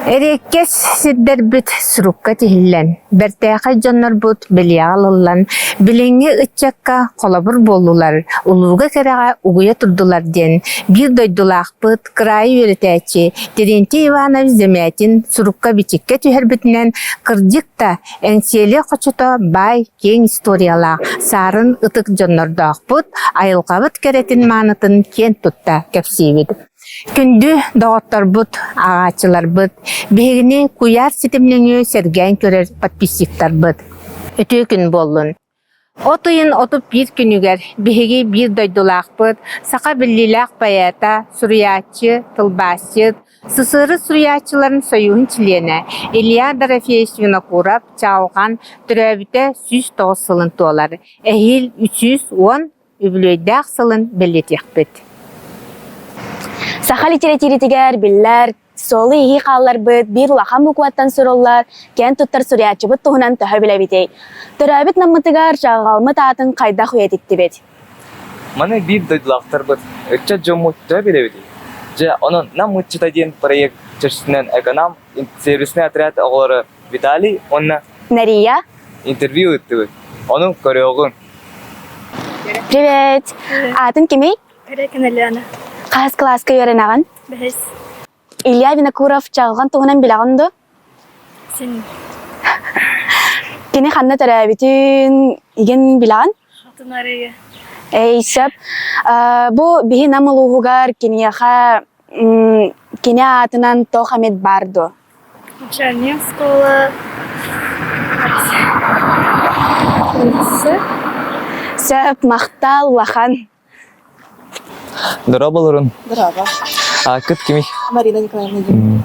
Эреккес сиддербит сурукка тихиллен. Бертээхэ дьоннорбут билиаалыллан. Билеңи ытчакка колобур болулар. Улууга керега угуя турдулар ден. Бир дойдулаахпыт крайы үөрэтээчи. Терентий Иванович Земятин сурукка бичикке түһэрбитинен кырдьыкта эңсиэле хочуто бай кең историялаах сарын ытык дьоннордоохпут айылкабыт керетин маанытын кен тутта кепсиибит. Күндү доғотторбут, ағачыларбыт, бігіне куяр ситимлеңі сәргән көрер подписчиктарбыт. Өтө күн болын. От үйін отып бір күнігер, бігі бір дойдулақпыт, сақа біліліақ баята, суриятчы, тылбасчы, сысыры суриятчыларын союын чилені, Илья Дорофеевич Винокуров чауған түрәбіті 109 сылын туалар, әйіл 310 үбілөйдәқ сылын білетекпіт. Сахали тиретигер биллер солы иги қаллар бит бир улахан букуаттан суруллар кен туттар суриячы бут туһунан төһө билебитей. Төрөбит наммытыгар жагалмыт атын кайда хуетикти бит. Маны бир дойдулактар бит өччө жомут төһө билебитей. Же онун наммытчыта ден проект чешинен эконом сервисный отряд оглары Виталий онна Нария интервью өттү. Онун көрөгүн. Привет. Атын кими? Ильяна. Кас класска үйренаган? Бәс. Илья Винокуров чагылган туһунан билаганды? Сен. Кини ханна төрөбитин иген билаган? Хатынарыга. Шеп. Бу бихи намылуугар кинияха кини атынан тохамет бардо. Начальник школы. Шеп мактал лахан. Здорово, Лорен. Здорово. А кыт кими? Марина Николаевна.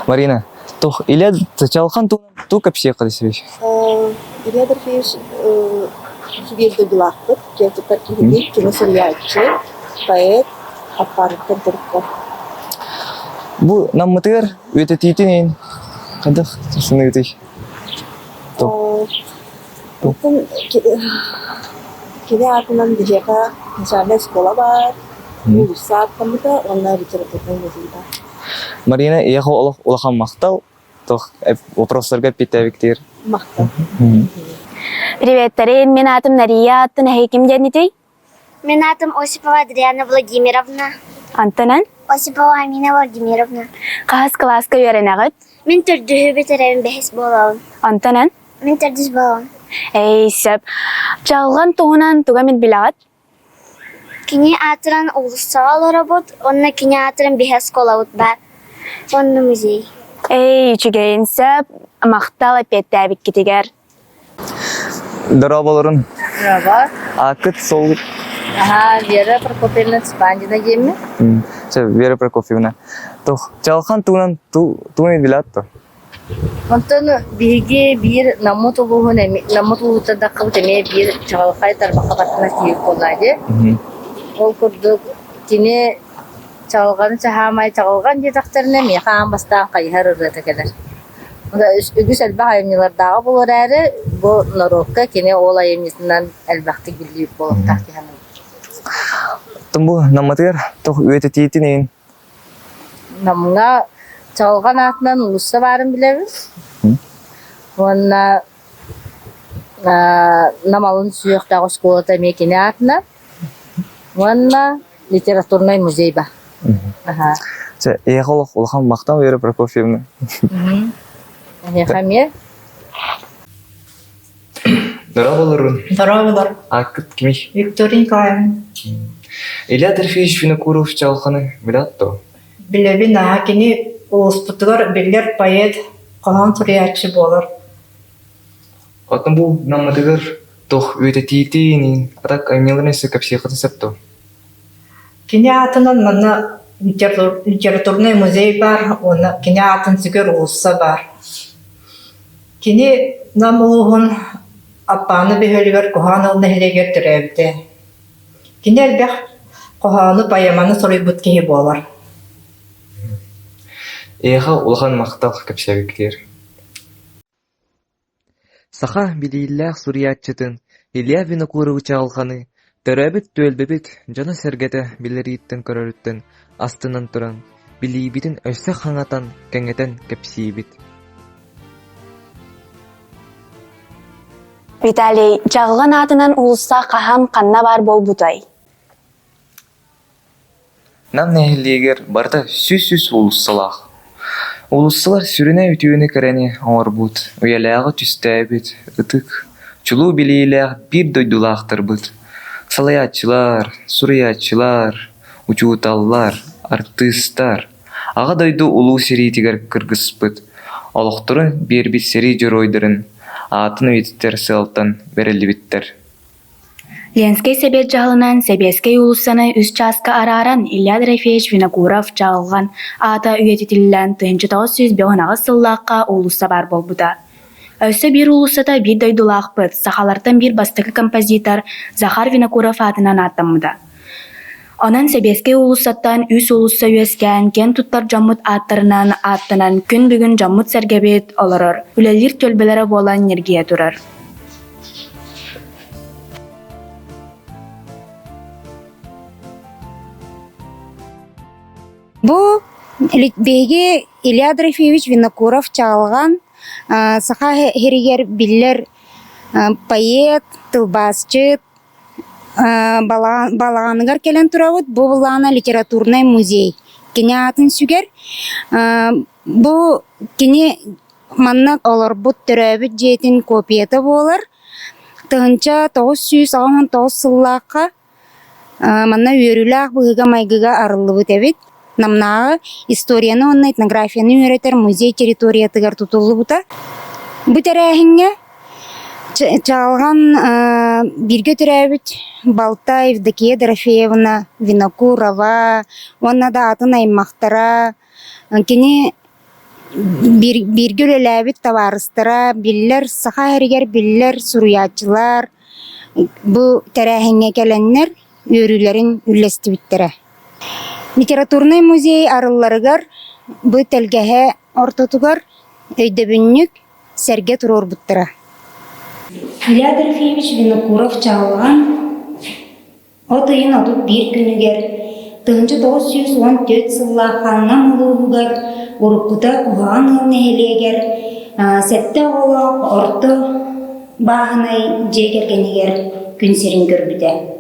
Марина, тох Илья чалхан ту капсе кадысыбеш. Илья Дорофеевич жиберді бұлақпыт, кертіптар кейдей, киносыриячы, поэт, аппарат контурка. Бу наммытыгар өтө тийтинен кадах сыны өтөй. Кеде атынан дежека начальная школа бар, университет комната, онна литературный музей бар. Марина, ехал улахан мактал, тох вопросларга питавиктер. Мақтал. Привет, Тарин. Мен атым Нария. Атын ким денитей? Мен атым Осипова Адриана Владимировна. Антонан? Осипова Амина Владимировна. Кас класска үйренагыт? Мен төрдүһү бетеребин бехес болабын. Антонан? Мен төрдүс болабын. Шеп. Чагылган туһунан тугамет билагат? Кини атыран улуссага олорабыт, онна кини атыран бехес колабыт бар. Онна музей. Чүгейин сеп. Мактал апеттәбик китигер. Здорово, Лорен. Здорово. А кыт сол... Вера Прокопьевна Спандина гемми. Вера Прокофьевна. Тох чалхан туунан туунен билатто. Онтон биги бир намут улуһун намут улуттарда кылып эме бир чагалхай тармакка батына кийип боллады. Ол курдук кини чагалган чахамай чагалган жетактарына механ бастан кайхар үрөтөкелер. Онда үгүс элбак айымнылардагы болор әрі бу норокка кини ол айымнысынан элбакты билип болуп тактыхан. Тумбу наммытыгар тох өтө тийтинен. Намга чагалган атынан улусса барын билебиз. Онна намалын сүйөктагы школада мекени атына. Онна литературный музей бар. Ехал улахан мактан Вера Прокофьевна. Хаме. Здорово, Лорен. Здорово. А кыт кими? Виктория Николаевна. Илья Дорофеевич Винокуров чалханы билатто. Билебин кини успутугар биллер поэт, колон суриячы болор. Атын бу наммытыгар тох өтө тийтинен атак айнелерин капсе кадысапто. Кини атынан мана литературный музей бар, оны кини атын сигер улусса бар. Кини намулугун аппаны бехөлүгөр коханы олны хелегер түрөбүтэ. Кини элбэх коханы баяманы соройбут кихи болар. Ехал улахан мактал капсебиктер. Саха билииллах суриятчытын Илья Винокуров чалханы төрөбүт төлбөбүт жана сергете билериттен көрөрүттен астынан туран Билибитин өссө хаңатан кеңетен кепсибит. Виталий, жағылған атынан улусса қаһан қанна бар болбутай. Нам нехилигер барда сүс улуссалах. Улуссалар сүрүнө үтүүнү керени оңорбут, уялаагы түстәбит, ытык. Чулуу билилер бир дойдулактырбыт. Салаятчылар, суриятчылар, учууталлар, артисттар. Ага дойду улуу сериитигер кыргызбыт. Олохторун бербит сери жоройдырын. Атын үйтіктер сылтан берелибиттер. Ленский себет жағылынан Себескей улуссаны үс часка араран Илья Дорофеевич Винокуров жағылған ата үйететілілен 1909 сыллаққа улусса бар болбуда. Өсі бір улуссата бір дойдулақ бұд, сақалартан бір бастықы композитор Захар Винокуров атынан аттамыда. Онан Себескей улуссаттан үс улусса үйескен кен туттар жаммут аттарынан аттынан күн бүгін жаммут сәргебет оларыр, үлелер төлбелері болан нергия тұрар. Бу беге Илья Дорофеевич Винокуров чалган саха херигер биллер поэт, тылбасчы, балаганыгар келен турабыт. Бу булана литературный музей. Кине атын сүгер. Бу кине манна олорбут төрөбүт жетин копията болар. Тыгынча 999 сыллакка манна үйрүлак быга майгыга арылыбыт эбит. Намнағы историяны, онна этнографияны үйретер музей территориятыгар тутулубута. Бу тәрәхинге чалган бирге төрәбит Балта Евдокия Дорофеевна Винокурова, онна да атын аймактара, кини бирге өләбит таварыстара, биллер саха әрігер, биллер суруячылар, бу тәрәхинге келеннер үйрүлерин үлестибиттере. Литературный музей арылларыгар бу телгеhe ортотугар өйдөбүннүк серге турор буттара. Илья Дорофеевич Винокуров чалган отыйын отуп бир күнүгер 1914 сыллаханнан улуугар уруккута куган ылнехелегер сетте олок орто баахынай жегергенигер күн серин көрбүтө.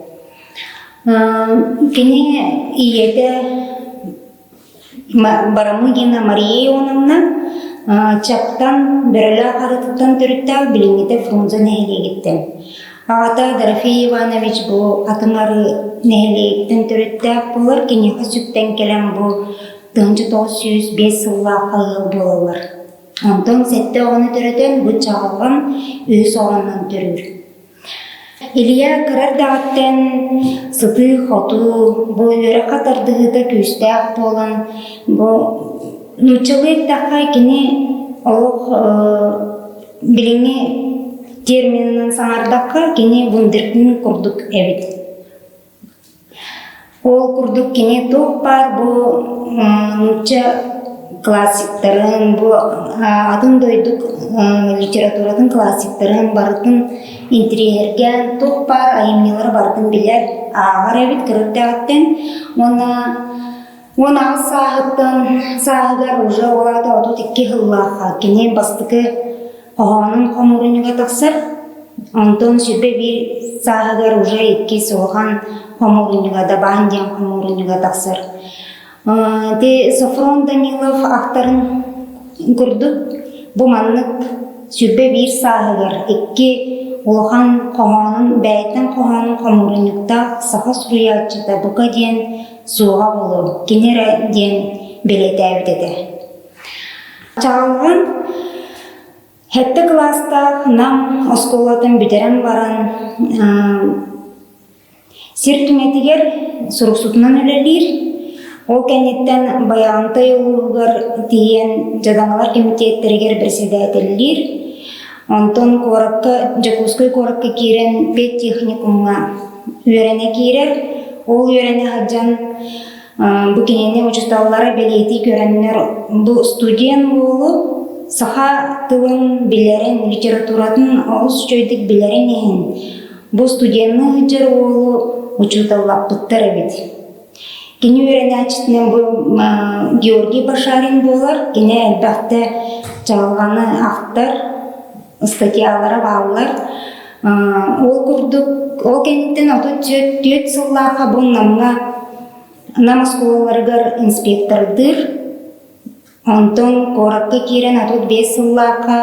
Кене иеде Барамыгина Мария Ионовна чаптан берела харытыттан түріттәу біліңгеде Фрунзе нәхелегеттен. Ағата Дорофей Иванович бұл атыңары нәхелегеттен түріттәу болар, кенеға сүттен келен бұл 1905 сылла қағыл болалар. Онтон сәтті оғаны түрітен бұл чағылған өз оғаннан түрір. Илья кырардағаттен сыты хоту, бұл өрі қатардығыда көстәк болын, бұл нучылы таққа кені олық біліңі терминінің саңардаққа кені вундеркін күрдік әбет. Ол күрдік кені тоқ бар, бұл нучы классиктарын, бұл атын дойдық литературадың классиктарын барытын интерьерген тоқ бар, айымнелер бардың білер ағар әбет кіріктәғаттен. Оны сағығар ұжы олады отут 2 ғыллаға кене бастықы оғанын қомырыныға тақсыр. Онтон сүрбе бір сағығар ұжы 2 соған қомырыныға да бағынден қомырыныға тақсыр. Софрон Данилов ақтарын көрдік. Бұл маннық сүрбе бір сағығар 2 Улахан қоғанын, бәйттен қоғанын қомырынықта сақа сұруятчыда бұқа ден суға болу, кенері ден белет әбдеді. Чағылған хетті класста нам осколатын бүдерен баран сир түнетігер сұрықсутынан өлелер. Ол кәнеттен баяғынтай олуғыр дейін жадаңалар комитеттерігер председателлер. Онтон коракка, Жакускай коракка кирен пет техникумга үйрене кирер. Ол үйрене хаджан букенене учусталлары белети көреннер. Бу студент болу саха тылын билерен, литературатын ауыз чөйдік билерен ехін. Бу студентны хаджар болу учуталлап бұттар әбет. Кини үйренәчтінен бұл Георгий Башарин болар, кини әлбәқті жалғаны ақтар, статьялары бағылар. Ол күрдік, ол кенттен аты түйет сыллаға бұл намасколаларығар инспектордыр. Онтон коракка кирен аты 5 сыллаға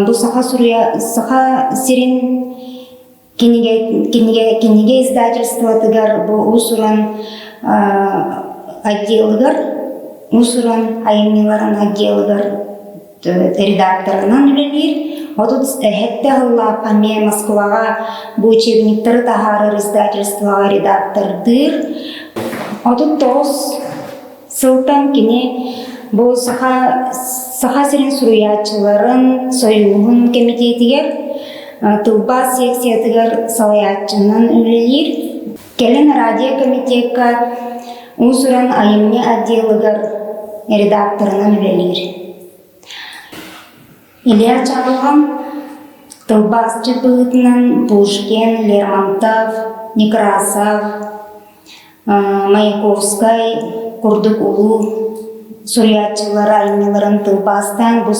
бұл саха сирин кинеге издательствотыгар бұл усуран отделыгар, усуран айымниларын отделыгар редакторынан үлелер. Отут хетте хыллақа мен Москваға бұл учебниктары тахары издательствоға редактордыр. Отут 9 сылтан кене бұл саха сирин суруячыларын союғын комитетігер тылба секциятыгар салаятчынан үлелер. Келен радио комитетка усуран айымне отделыгар редакторынан үлелер. Илья Чалыган тылбасчы бұғытынан Пушкин, Лермонтов, Некрасов, Маяковскай, Курдук улу суриятчылары айымнеларын тылбастан бұл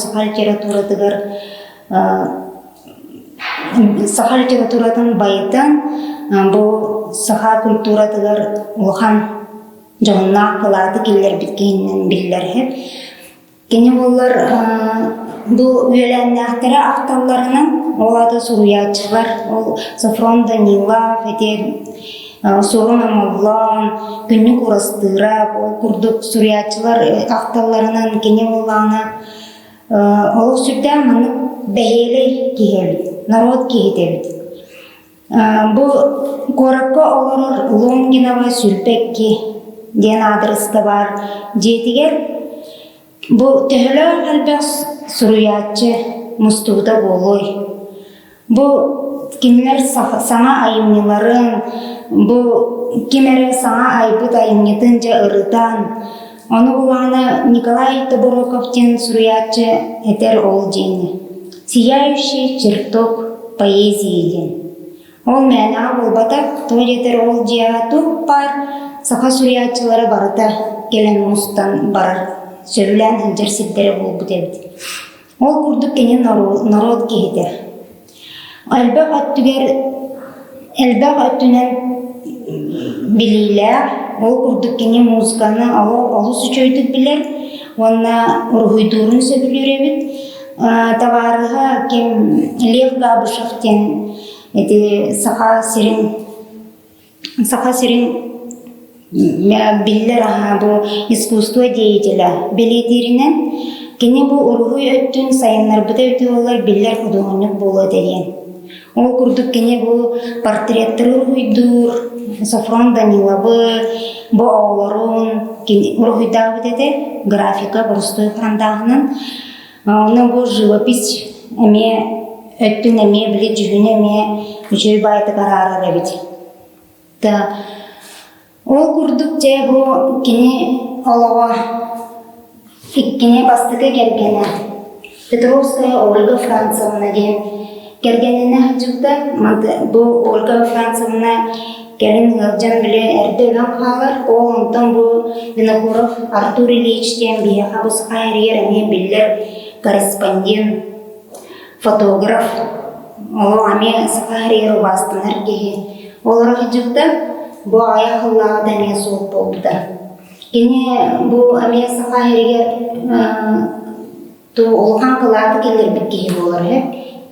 саха литературатын байытан бұл саха культуратыгар улхан жоғынна қылады келер біткенінен білдер. Кені болар бұл үйеләннәқтері ақталарынан олады суруятчылар, ол Сафрон Данилов, Сорун Амаллан, күнні құрастыра, ол күрдік суруятчылар ақталарынан кені болағына ол сүрді мұны бәйелі кейелі, народ кейетелі. Бұл коракка олар Лонгинова Сүрпекке ден адресті бар жетігер. Бұл төхілі әлбәс суруятчы мұстуғда болой. Бұл кемлер саңа айымнеларын, бұл кемері саңа айбыт айымнетін жа ұрыдан. Оны болағына Николай Табуроковтен суруятчы әтер ол жені. Сияющий чертог поэзияден. Ол мәна болбатақ, той әтер ол жиятуқ бар, сақа суруятчылары барыта келен мұстан барар. Сөйлән хәнҗер ситтәре булып бит. Ол күрдүк кенен народ киһиде. Әлбәт әттүнән билиләр, ол күрдүк кенен музыканы алу сөчөйдүк билер. Онна ургуйдурун сөбүлөр бит. Таварыга кем Лев Габышевтен саха сирин биллер бұл искусство деятеля билетиринен кене бұл ургуй өттүн сайыннар бұта өтті олар биллер художник болу деген. Ол күрдік кене бұл портреттер ургуйдур, Сафрон Даниловы, бұл ауларын ургуйда өтеді графика бұрыстой қырандағынан. Оны бұл живопись әме өттүн әме біле жүгін әме үшөй байты қарары рәбет. Ол күрдік те бұл кене олаға иккене бастығы кергені. Петровская Ольга Францевна ден кергеніне жүкті. Бұл Ольга Францевна келін ғылжан біле әрдеген қалар. Ол онтан бұл Винокуров Артур Ильичтен бияға бұсқа әрер әме білдер корреспондент, фотограф. Ол әме сықа әрер бастын әргеге. Оларға жүкті. Бұл аяқылаға дәне соғып болды. Кене бұл әме сақа әрегер олған қылады келер біткеге болар.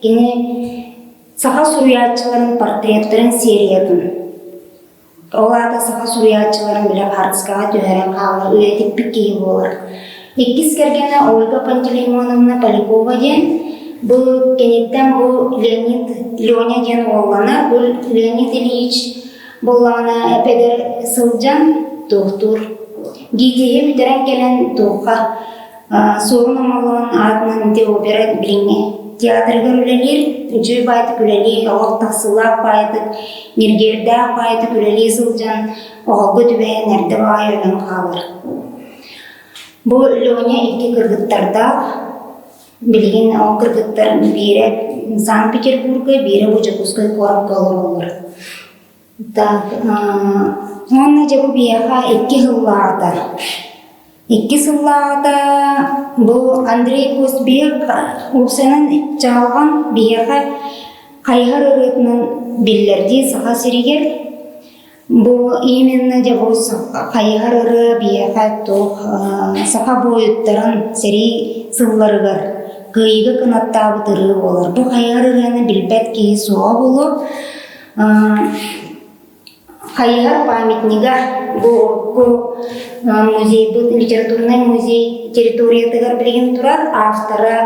Кене сақа суруятчыларын портреттерін сериятын. Олады сақа суруятчыларын біле қарыскаға түйерен қалар, өйетіп біткеге болар. Еккіз кергені Ольга Пантелеймоновна Полякова ден, бұл кенеттен бұл Леня ден олғаны, бұл Леонид Ильич болғаны әпедер сылжан тоқтур. Гидеге бітерен келен тоққа соғын амалуын артынан де оперет біліңе. Театрға үлелер, жөй байты күлелі, оғық тақсылақ байты, нергерді байты күлелі сылжан, оғылғы түбәйін әрді бай өлін қалыр. Бұл Леоня екі кыргыттарда білген ол кыргыттар бері Санкт-Петербурга, бері Бужакускай қорап қалыр олар. Онна жабу бияха 2 сыллаата. 2 сыллаата бу Андрей Костбек улсанын жалган бияха кайгар ырытынан биллерди саха сиригер. Бу именно жабу кайгар ыры бияха тух саха боюттарын сери сылларыгар кыйгы кынаттабы тыры болар. Бу кайгар ырыны билбет ки суа болу. Кайгар памятнига бу музей, бу литературный музей территориятыгар билген турар. Авторы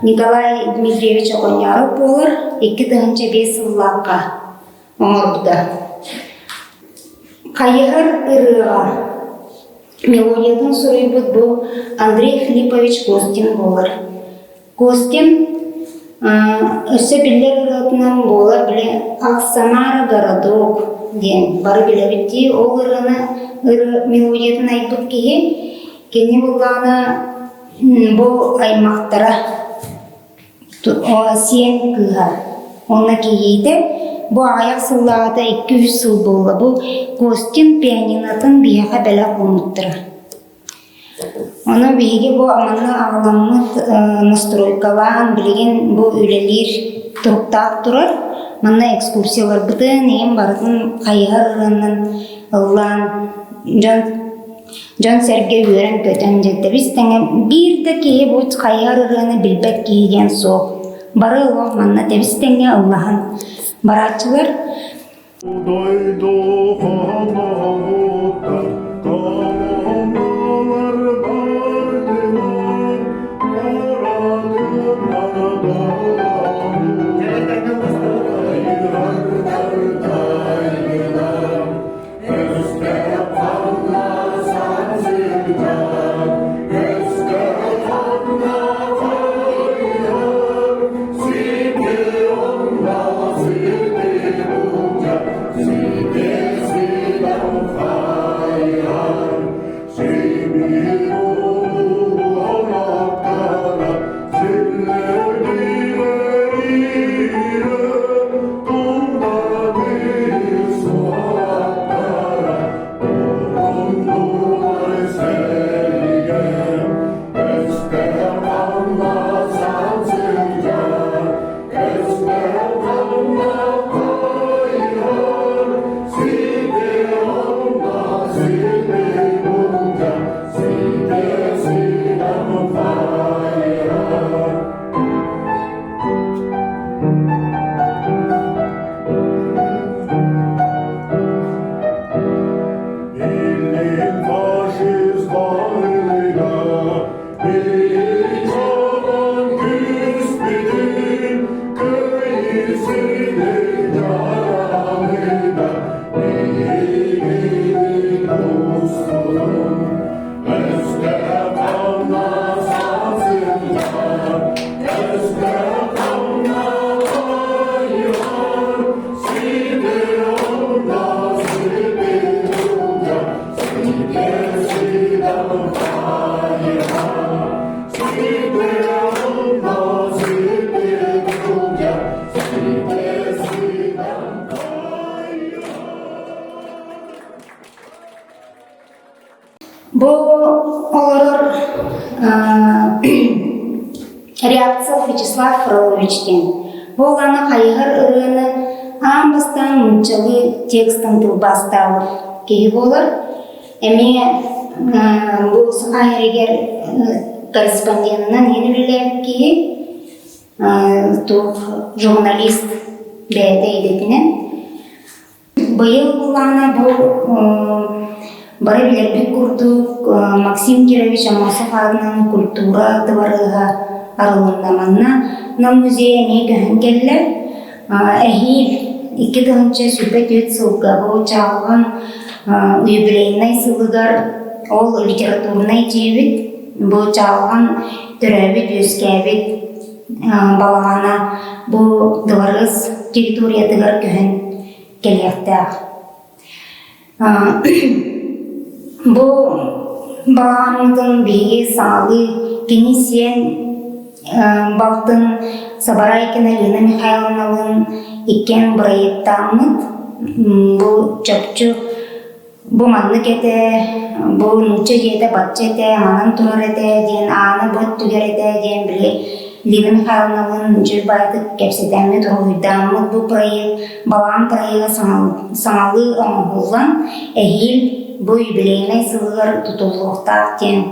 Николай Дмитриевич Оконяров болар. 2-5 сыллакка оңорбуда. Кайгар ырыга мелодиятын сурайбыт бу Андрей Филиппович Костин болар. Костин өсө биллер ырытынан болар биле Аксамара городок ден бары билебитти ол ырыны ыры мелодиятын айтып кии кени булганы бу аймактара сен кыга онна кийиде бу аяк сыллаата 200 сыл болду. Бу Костин пианинатын бияха беле кумуттыра. Оны биге бу аманны агламыт настройкалан билген бу үлелер туруктап турар. Манна экскурсиялар бытын эм барын кайгар ырынын ыллан жан серге үйрен көтөн жетти. Биз теңе бирде кие бу кайгар ырыны билбет кийген соқ. Бары ылла манна тебиз теңе ыллахан барачылар. Бу олорор Рябцев Вячеслав Фроловичтен. Бу аны кайгар ырыны амбастан мунчалы текстын тылбастабы кеги болар. Эми бу айрегер корреспондентынан ени билер ки тух журналист бәйді едетінен. Быйыл булана бу бары билербек курдук Максим Кирович Амосов адынан культура тыварыга арылындаманна на музей мегахын келлер. Эхил 2-нче сүрбет өт сылга бу чалган юбилейный сылыгар ол литературный жебит бу чалган төрөбит өскәбит балагана бу дыварыз территориятыгар көхін келектәк. Бу баламдын биги салы кенесен балтын Сабарайкина Лена Михайловналын икен проекттамыт бу чапчу бу манны кете, бу нуча жете, батчете, манан турарете, ден аны бот түгерете, ден биле Лина Михайловнa'nın Cürbay'da kepsetemme turuydamı bu proyekt, balan proyekti sanalı oğullan, ehil bu yübileyine sığır tutulukta den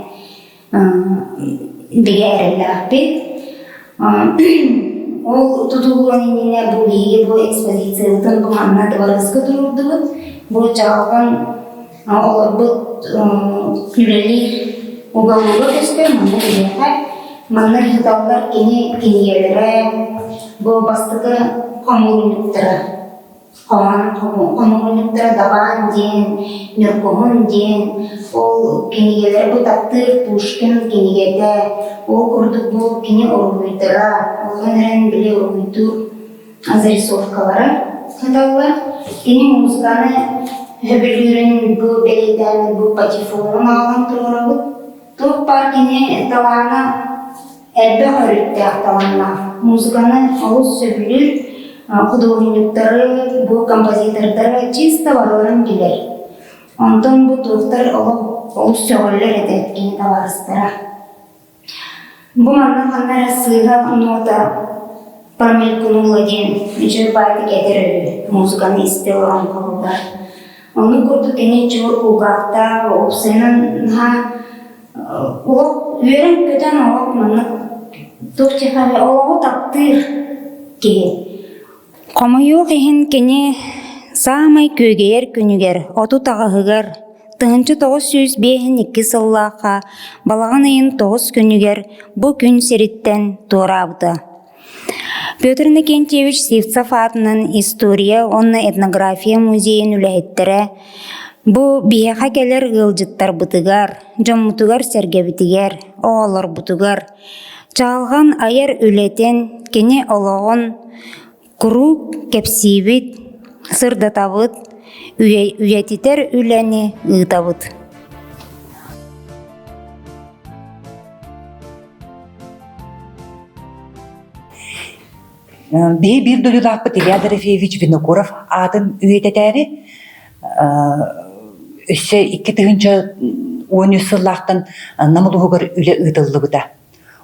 bige erelapit. O tutulduğun inine bu bilgi, bu ekspozisiyonun bu manna duvarıskı dururdu. Bu çağılan olur bu kürelir ugalığı göster, manna bilekler. Манна хиталлар киниелере бу бастыгы комурунуктара. Комурунуктара дабан ден, нөркомун ден, ол киниелер бу тактыр Пушкин киниеде, ол курдук бу кини оруйдыра, олгонерен биле оруйдур зарисовкалары хиталлар. Кини музыканы хөбүлүрүн бу белейден бу патефонун алган турарабыт. Тук бар кини талана Elbe öğretti aktalanlar. Muzikаны ağız söbülür, hudurunlukları, bu kompozitörleri çizde varların bilir. Ondan bu tuhtar ağız söğüller edetkini de varıstıra. Bu mannakanlara sığha nota Pramil Kunulagen, Cürbay'da getirir muzikanı istiyorum kalılar. Onu kurdu kini çoğu kugakta, opsinin o üyerin köten oğuk mannak Turçehavi oğu taktır ki. Komuyuq ihin kini sağmay kögeyer künüger, otu tağıhıgar, tığınçı 902 sıllaqa, balağın ayın 9 künüger bu gün seritten doğrabdı. Петр Иннокентьевич Сивцов атынан история, онна этнография музейін үләһеттері, bu biyaha keler ılcıttar bıtıgar, jommutugар sergebitiger, oğalar butugar, çalğan ayar ületen, kene oloğun, kuru kepsibit, sırdatavıt, üyetiter üleni ıtavıt. Bir dölülapı Илья Дорофеевич Винокуров атын üyeteteri össe 2010 сыллақтан намылуғыр үлі ұйтылды бұда.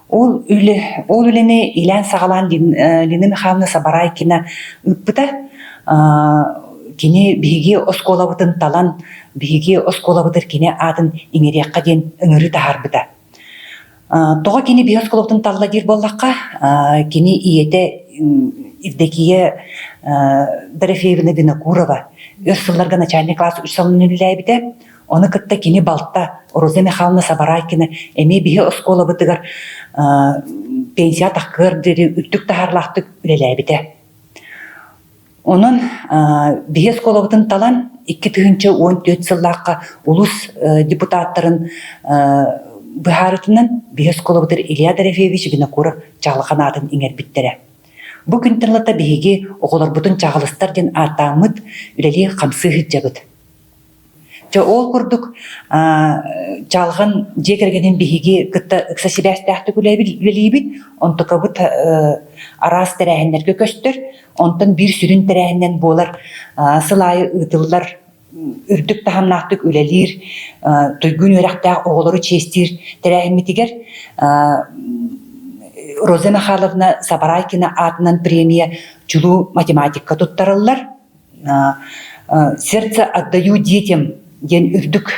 Ол үліні илән сағалан Лина Михайловна Сабарайкина үппіта, кені бігі осколабытын талан, бігі осколабытыр кені атын еңерекқа ден үңірі тағар бұда. Тоға кені бігі осколабытын талла дер боллаққа, кені иеті Евдокия Дорофеевна Винокурова өз сылларға начальник класс 3 сылын үліләй біде. Оны кытта кені балта Роза Михайловна Сабарайкина әме бігі оскола бұтығар пенсия таққыр дері үттік тағарлақтық үліләй біде. Оның бігі оскола бұтын талан 2014 сыллаққа улус депутаттарын бұхарытынан бігі оскола бұтыр Илья Дорофеевич Винокуров чағылған атын еңер біттері. Бу күнтерлата биһиги оголор бутун чагылыстар ден атамыт үлели камсы хиджабыт. Жа ол курдук чалган жекергенин биһиги кытта ыкса сибәстәхтү үлелибит, онтукабыт арас тәрәһеннәргә көстөр, онтан бир сүрүн тәрәһеннән болар сылайы ытыллар үрдүк тахамнактык үлелир, туйгун өрәктә оголору честир тәрәһенмитигер Роза Михайловна Сабарайкина атынан премия чулу математика туттарылар. Сердце отдаю детям ден үрдүк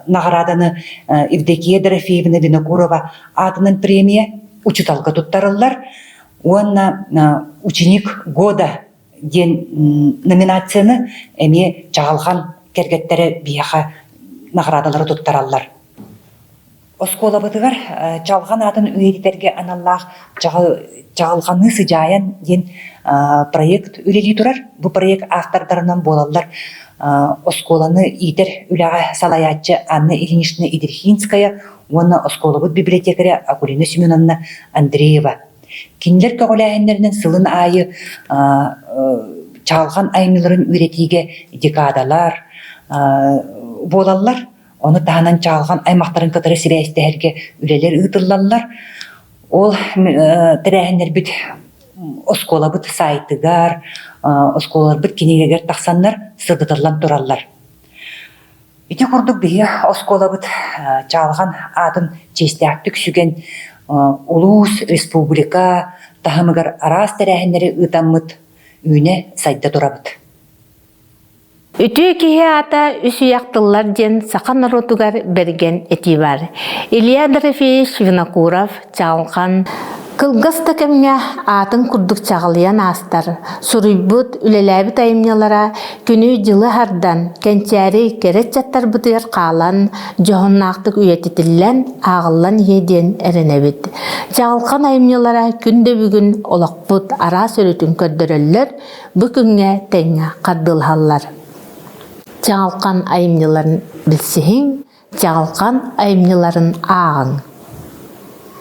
награданы Евдокия Дорофеевна Винокурова атынан премия учиталка туттарылар. Уанна ученик года ден номинацияны эме чагылган кергеттері бияха наградалары туттаралар. Оскола бытыгар чалган атын үйеттерге аналлах чагылганы сыжаян ден проект үлели турар. Бу проект автордарынан болалар. Осколаны идер үлага салаятчы Анна Ильинична Идерхинская, оны осколабыт библиотекари Акулина Семеновна Андреева. Киндер көголәһеннәреннән сылын айы чалган аймыларын үйретиге декадалар болалар. Оны тағынан чалған аймақтарын кытыры сибәйістәерге үлелер ұйтылалар. Ол тірәхінер бүт оскола бұт сайтыгар, осколар бұт кенегер тақсанлар сырдытырлан тұралар. Ити курдук бихи осколабыт чалган атын честяктык сүген улус республика тахымыгар арас тәрәһеннәре ытаммыт үйне сайда турабыт. Үтүү киһи ата үсүйяктыллар ден сақан ротугар берген эти бар. Илья Дорофеевич Винокуров чалган кылгыста кемге атын курдук чағылыян астар. Суруйбут үлеләбит айымнялара күнү жылы хардан кенчәри керет чаттар бутыгар қалан жоғыннақтық үйететіллән ағыллан еден әренебит. Чағылған айымнялара күнді бүгін олақпут ара сөрітін көрдірілер бүкінге тәңе қардылғалар. Чағылған айымняларын білсең, чағылған айымняларын ағын.